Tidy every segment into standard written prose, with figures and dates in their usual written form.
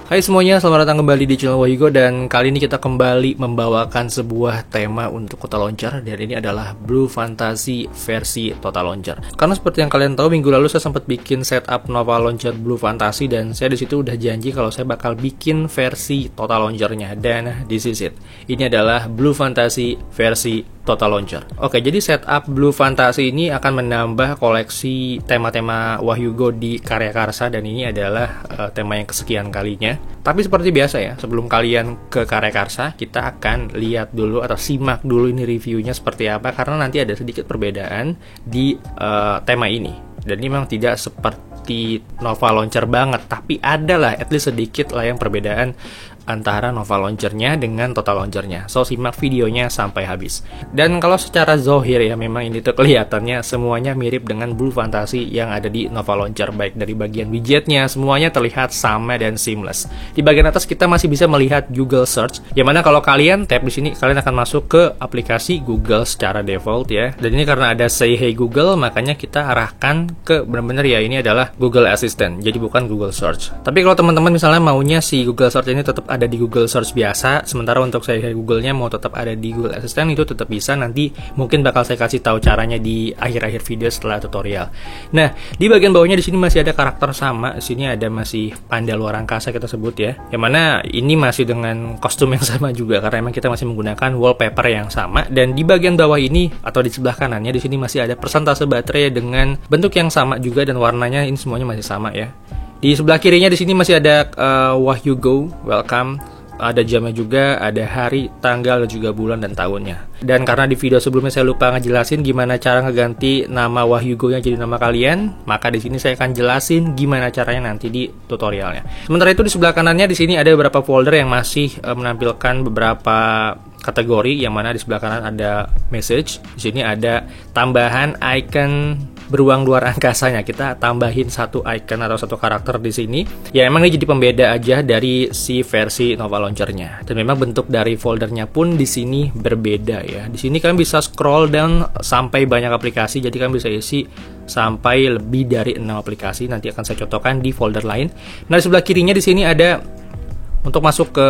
Hai semuanya, selamat datang kembali di channel Wahyugo. Dan kali ini kita kembali membawakan sebuah tema untuk Total Launcher. Dan ini adalah Blue Fantasy versi Total Launcher. Karena seperti yang kalian tahu, minggu lalu saya sempat bikin setup Nova Launcher Blue Fantasy. Dan saya disitu udah janji kalau saya bakal bikin versi Total Launchernya. Dan this is it. Ini adalah Blue Fantasy versi Total Launcher. Oke, jadi setup Blue Fantasy ini akan menambah koleksi tema-tema Wahyugo di Karya Karsa. Dan ini adalah tema yang kesekian kalinya. Tapi seperti biasa ya, sebelum kalian ke Karya Karsa, kita akan lihat dulu atau simak dulu ini reviewnya seperti apa. Karena nanti ada sedikit perbedaan di tema ini. Dan ini memang tidak seperti Nova Launcher banget, tapi ada lah at least sedikit lah yang perbedaan antara Nova Launchernya dengan Total Launchernya. So, simak videonya sampai habis. Dan kalau secara zohir ya, memang ini tuh kelihatannya semuanya mirip dengan Blue Fantasy yang ada di Nova Launcher. Baik dari bagian widgetnya, semuanya terlihat sama dan seamless. Di bagian atas kita masih bisa melihat Google Search, yang mana kalau kalian tap di sini, kalian akan masuk ke aplikasi Google secara default ya. Dan ini karena ada Say Hey Google, makanya kita arahkan ke benar-benar ya, ini adalah Google Assistant, jadi bukan Google Search. Tapi kalau teman-teman misalnya maunya si Google Search ini tetap ada di Google Search biasa, sementara untuk saya Google-nya mau tetap ada di Google Assistant, itu tetap bisa. Nanti mungkin bakal saya kasih tahu caranya di akhir-akhir video setelah tutorial. Nah, di bagian bawahnya di sini masih ada karakter sama. Di sini ada masih panda luar angkasa kita sebut ya. Yang mana ini masih dengan kostum yang sama juga karena memang kita masih menggunakan wallpaper yang sama. Dan di bagian bawah ini atau di sebelah kanannya di sini masih ada persentase baterai dengan bentuk yang sama juga dan warnanya ini semuanya masih sama ya. Di sebelah kirinya di sini masih ada Wahyugo, welcome. Ada jamnya juga, ada hari, tanggal, dan juga bulan dan tahunnya. Dan karena di video sebelumnya saya lupa ngejelasin gimana cara ngeganti nama Wahyugo yang jadi nama kalian, maka di sini saya akan jelasin gimana caranya nanti di tutorialnya. Sementara itu di sebelah kanannya di sini ada beberapa folder yang masih menampilkan beberapa kategori, yang mana di sebelah kanan ada message. Di sini ada tambahan icon beruang luar angkasanya. Kita tambahin satu icon atau satu karakter di sini. Ya emang ini jadi pembeda aja dari si versi Nova Launchernya. Dan memang bentuk dari foldernya pun di sini berbeda ya. Di sini kalian bisa scroll down sampai banyak aplikasi. Jadi kalian bisa isi sampai lebih dari 6 aplikasi. Nanti akan saya contohkan di folder lain. Nah, di sebelah kirinya di sini ada untuk masuk ke,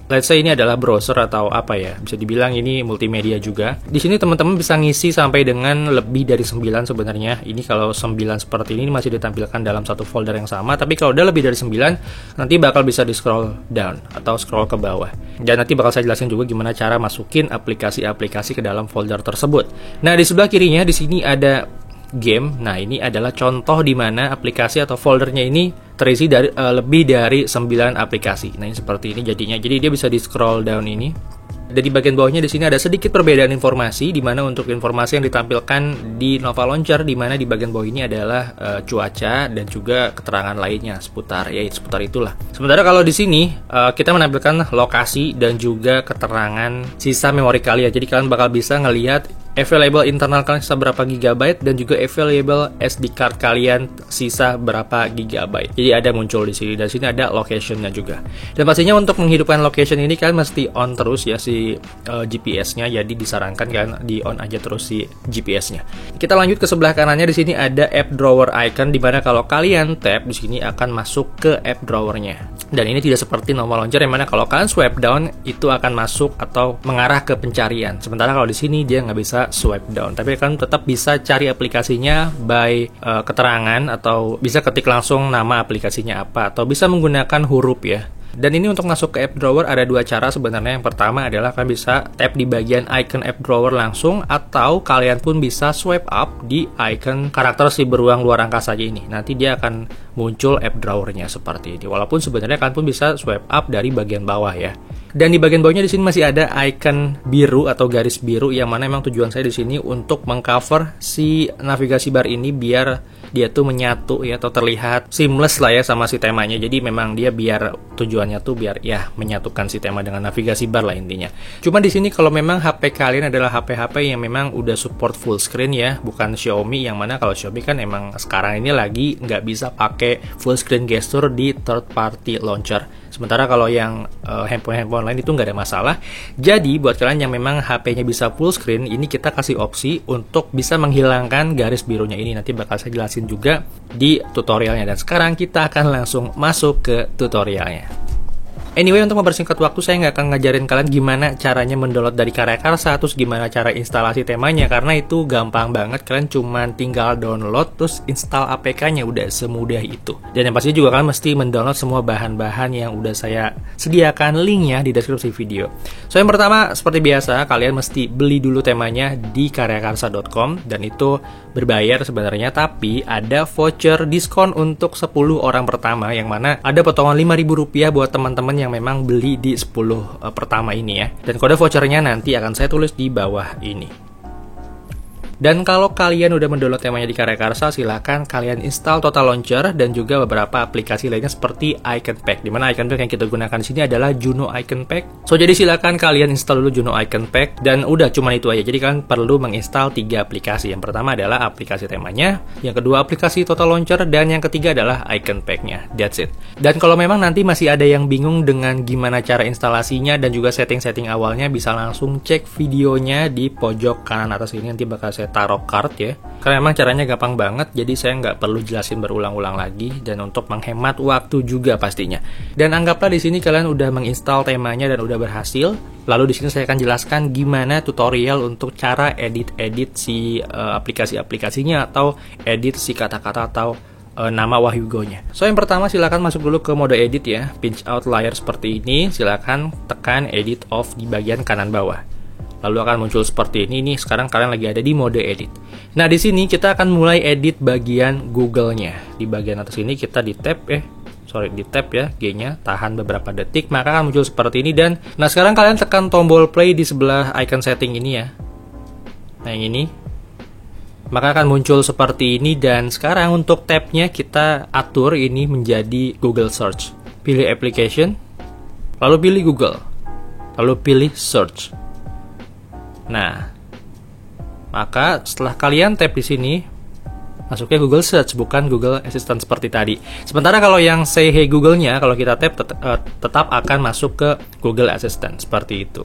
let's say ini adalah browser atau apa ya, bisa dibilang ini multimedia juga. Di sini teman-teman bisa ngisi sampai dengan lebih dari 9 sebenarnya. Ini kalau 9 seperti ini masih ditampilkan dalam satu folder yang sama. Tapi kalau udah lebih dari 9, nanti bakal bisa di scroll down atau scroll ke bawah. Dan nanti bakal saya jelasin juga gimana cara masukin aplikasi-aplikasi ke dalam folder tersebut. Nah, di sebelah kirinya di sini ada game. Nah, ini adalah contoh di mana aplikasi atau foldernya ini terisi dari lebih dari 9 aplikasi. Nah, ini seperti ini jadinya. Jadi dia bisa di scroll down ini. Dan di bagian bawahnya di sini ada sedikit perbedaan informasi, di mana untuk informasi yang ditampilkan di Nova Launcher, di mana di bagian bawah ini adalah cuaca dan juga keterangan lainnya seputar itulah. Sementara kalau di sini kita menampilkan lokasi dan juga keterangan sisa memori kalian. Jadi kalian bakal bisa ngelihat available internal kalian sisa berapa gigabyte dan juga available SD card kalian sisa berapa gigabyte. Jadi ada muncul di sini, dan sini ada locationnya juga. Dan pastinya untuk menghidupkan location ini kalian mesti on terus ya si GPS-nya. Jadi disarankan kalian di on aja terus si GPS-nya. Kita lanjut ke sebelah kanannya, di sini ada app drawer icon, di mana kalau kalian tap di sini akan masuk ke app drawer-nya. Dan ini tidak seperti Nova Launcher yang mana kalau kalian swipe down itu akan masuk atau mengarah ke pencarian. Sementara kalau di sini dia nggak bisa swipe down, tapi kalian tetap bisa cari aplikasinya by keterangan, atau bisa ketik langsung nama aplikasinya apa, atau bisa menggunakan huruf ya. Dan ini untuk masuk ke app drawer ada dua cara sebenarnya. Yang pertama adalah kalian bisa tap di bagian icon app drawer langsung, atau kalian pun bisa swipe up di icon karakter si beruang luar angkasa ini. Nanti dia akan muncul app drawernya seperti ini. Walaupun sebenarnya kalian pun bisa swipe up dari bagian bawah ya. Dan di bagian bawahnya di sini masih ada icon biru atau garis biru, yang mana memang tujuan saya di sini untuk mengcover si navigasi bar ini biar dia tuh menyatu ya, atau terlihat seamless lah ya sama si temanya. Jadi memang dia biar tujuannya tuh biar ya menyatukan si tema dengan navigasi bar lah intinya. Cuma di sini kalau memang HP kalian adalah HP-HP yang memang udah support full screen ya, bukan Xiaomi, yang mana kalau Xiaomi kan emang sekarang ini lagi nggak bisa pakai full screen gesture di third party launcher. Sementara kalau yang handphone lain itu nggak ada masalah. Jadi buat kalian yang memang HP-nya bisa full screen, ini kita kasih opsi untuk bisa menghilangkan garis birunya ini. Nanti bakal saya jelasin juga di tutorialnya. Dan sekarang kita akan langsung masuk ke tutorialnya. Anyway, untuk mempersingkat waktu, saya nggak akan ngajarin kalian gimana caranya mendownload dari Karya Karsa, terus gimana cara instalasi temanya, karena itu gampang banget. Kalian cuma tinggal download, terus install APK-nya, udah semudah itu. Dan yang pasti juga kalian mesti mendownload semua bahan-bahan yang udah saya sediakan linknya di deskripsi video. So, yang pertama, seperti biasa, kalian mesti beli dulu temanya di karyakarsa.com, dan itu berbayar sebenarnya, tapi ada voucher diskon untuk 10 orang pertama, yang mana ada potongan Rp5.000 buat teman-teman yang memang beli di 10 pertama ini ya. Dan kode vouchernya nanti akan saya tulis di bawah ini. Dan kalau kalian udah mendownload temanya di Karya Karsa, silahkan kalian install Total Launcher dan juga beberapa aplikasi lainnya seperti Icon Pack. Dimana Icon Pack yang kita gunakan di sini adalah Juno Icon Pack. So, jadi silahkan kalian install dulu Juno Icon Pack, dan udah cuma itu aja. Jadi kalian perlu menginstal 3 aplikasi. Yang pertama adalah aplikasi temanya, yang kedua aplikasi Total Launcher, dan yang ketiga adalah Icon Pack-nya. That's it. Dan kalau memang nanti masih ada yang bingung dengan gimana cara instalasinya dan juga setting-setting awalnya, bisa langsung cek videonya di pojok kanan atas ini. Nanti bakal saya taruh card ya, karena memang caranya gampang banget, jadi saya nggak perlu jelasin berulang-ulang lagi, dan untuk menghemat waktu juga pastinya. Dan anggaplah di sini kalian udah menginstal temanya dan udah berhasil. Lalu di sini saya akan jelaskan gimana tutorial untuk cara edit si aplikasi-aplikasinya, atau edit si kata-kata atau nama Wahyugo-nya. So, yang pertama silakan masuk dulu ke mode edit ya, pinch out layer seperti ini. Silakan tekan edit off di bagian kanan bawah. Lalu akan muncul seperti ini. Nih, sekarang kalian lagi ada di mode edit. Nah, di sini kita akan mulai edit bagian Google-nya. Di bagian atas ini kita di tab ya, G-nya, tahan beberapa detik, maka akan muncul seperti ini. Dan nah, sekarang kalian tekan tombol play di sebelah icon setting ini ya. Nah, yang ini. Maka akan muncul seperti ini, dan sekarang untuk tab-nya kita atur ini menjadi Google Search. Pilih application, lalu pilih Google, lalu pilih search. Nah, maka setelah kalian tap di sini, masuknya Google Search, bukan Google Assistant seperti tadi. Sementara kalau yang say hey Google-nya, kalau kita tap tetap akan masuk ke Google Assistant seperti itu.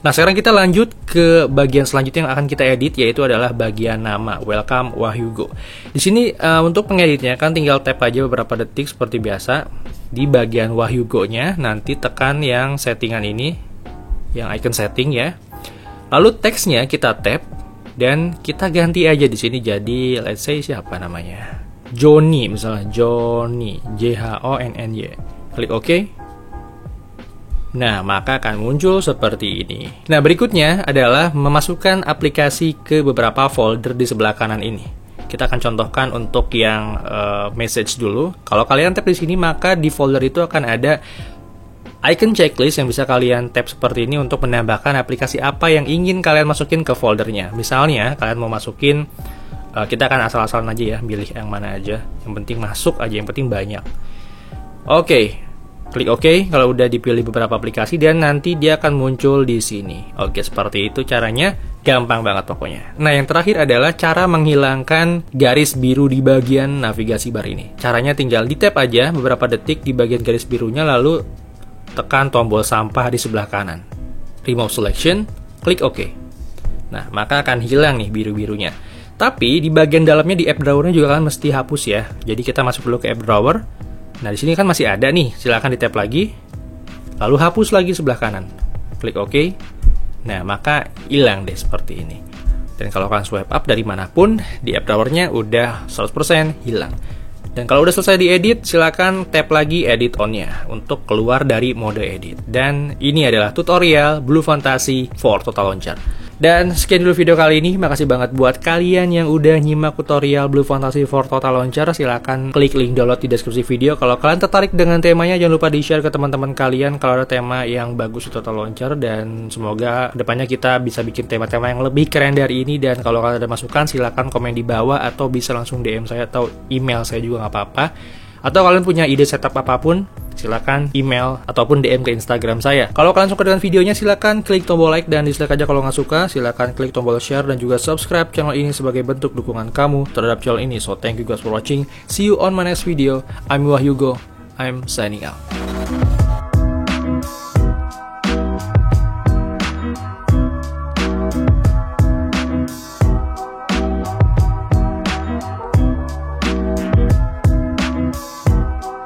Nah, sekarang kita lanjut ke bagian selanjutnya yang akan kita edit, yaitu adalah bagian nama, Welcome Wahyugo. Di sini untuk pengeditnya kan tinggal tap aja beberapa detik seperti biasa. Di bagian Wahyugo-nya nanti tekan yang settingan ini, yang icon setting ya. Lalu teksnya kita tap dan kita ganti aja di sini jadi let's say siapa namanya, Johnny misalnya, Johnny, J-H-O-N-N-Y. Klik OK. Nah, maka akan muncul seperti ini. Nah, berikutnya adalah memasukkan aplikasi ke beberapa folder di sebelah kanan ini. Kita akan contohkan untuk yang message dulu. Kalau kalian tap di sini, maka di folder itu akan ada icon checklist yang bisa kalian tap seperti ini untuk menambahkan aplikasi apa yang ingin kalian masukin ke foldernya. Misalnya, kalian mau masukin, kita akan asal-asalan aja ya, pilih yang mana aja. Yang penting masuk aja, yang penting banyak. Oke, klik OK kalau udah dipilih beberapa aplikasi, dan nanti dia akan muncul di sini. Oke, seperti itu caranya, gampang banget pokoknya. Nah, yang terakhir adalah cara menghilangkan garis biru di bagian navigasi bar ini. Caranya tinggal di tap aja beberapa detik di bagian garis birunya, lalu tekan tombol sampah di sebelah kanan. Remove selection, klik OK. Nah, maka akan hilang nih biru-birunya. Tapi di bagian dalamnya di app drawer-nya juga kan mesti hapus ya. Jadi kita masuk dulu ke app drawer. Nah, di sini kan masih ada nih. Silakan di tap lagi. Lalu hapus lagi sebelah kanan. Klik OK. Nah, maka hilang deh seperti ini. Dan kalau kalian swipe up dari manapun, di app drawer-nya udah 100% hilang. Dan kalau udah selesai diedit, silakan tap lagi edit on-nya untuk keluar dari mode edit. Dan ini adalah tutorial Blue Fantasy for Total Launcher. Dan sekian dulu video kali ini. Makasih banget buat kalian yang udah nyimak tutorial Blue Fantasy for Total Launcher. Silakan klik link download di deskripsi video. Kalau kalian tertarik dengan temanya, jangan lupa di-share ke teman-teman kalian kalau ada tema yang bagus di Total Launcher. Dan semoga depannya kita bisa bikin tema-tema yang lebih keren dari ini. Dan kalau kalian ada masukan, silakan komen di bawah atau bisa langsung DM saya atau email saya juga nggak apa-apa. Atau kalian punya ide setup apapun, silakan email ataupun DM ke Instagram saya. Kalau kalian suka dengan videonya, silakan klik tombol like dan dislike aja kalau nggak suka. Silakan klik tombol share dan juga subscribe channel ini sebagai bentuk dukungan kamu terhadap channel ini. So thank you guys for watching. See you on my next video. I'm Wahyugo. I'm signing out.